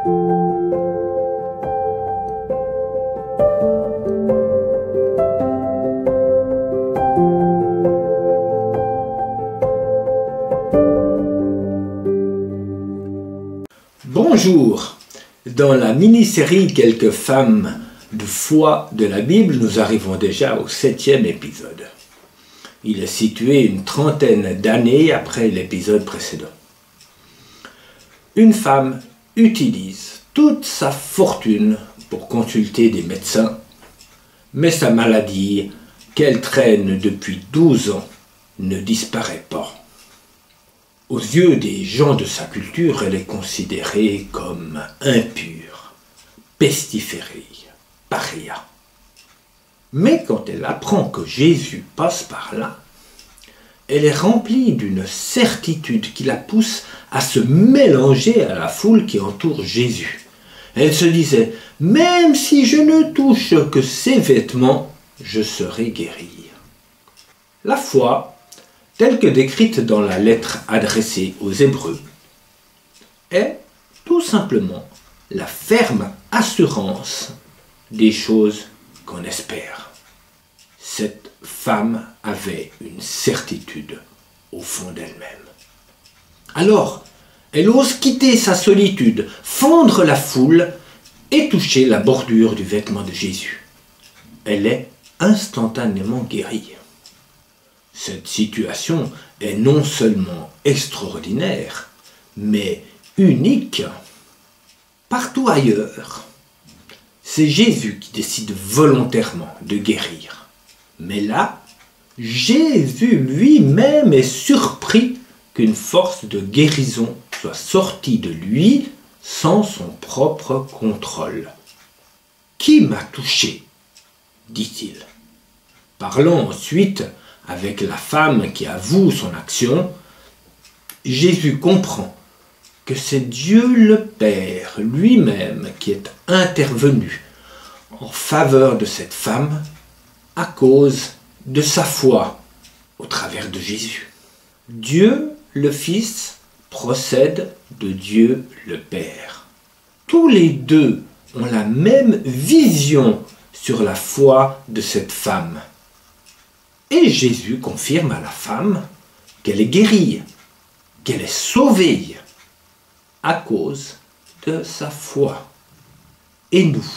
Bonjour. Dans la mini-série Quelques femmes de foi de la Bible, nous arrivons déjà au 7e épisode. Il est situé une trentaine d'années après l'épisode précédent. Une femme utilise toute sa fortune pour consulter des médecins, mais sa maladie, qu'elle traîne depuis 12 ans, ne disparaît pas. Aux yeux des gens de sa culture, elle est considérée comme impure, pestiférée, paria. Mais quand elle apprend que Jésus passe par là, elle est remplie d'une certitude qui la pousse à se mélanger à la foule qui entoure Jésus. Elle se disait, même si je ne touche que ses vêtements, je serai guérie. La foi, telle que décrite dans la lettre adressée aux Hébreux, est tout simplement la ferme assurance des choses qu'on espère. Cette femme avait une certitude au fond d'elle-même. Alors, elle ose quitter sa solitude, fendre la foule et toucher la bordure du vêtement de Jésus. Elle est instantanément guérie. Cette situation est non seulement extraordinaire, mais unique. Partout ailleurs, c'est Jésus qui décide volontairement de guérir. Mais là, Jésus lui-même est surpris qu'une force de guérison soit sortie de lui sans son propre contrôle. « Qui m'a touché ?» dit-il. Parlant ensuite avec la femme qui avoue son action, Jésus comprend que c'est Dieu le Père lui-même qui est intervenu en faveur de cette femme à cause de sa foi au travers de Jésus. Dieu le Fils procède de Dieu le Père. Tous les deux ont la même vision sur la foi de cette femme. Et Jésus confirme à la femme qu'elle est guérie, qu'elle est sauvée à cause de sa foi. Et nous,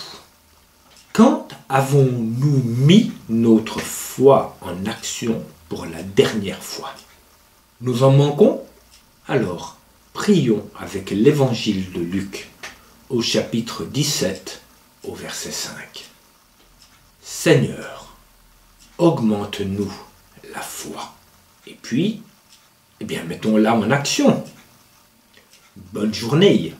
quand avons-nous mis notre foi en action pour la dernière fois? Nous en manquons? Alors, prions avec l'évangile de Luc, au chapitre 17, au verset 5. Seigneur, augmente-nous la foi. Et puis, mettons-la en action. Bonne journée.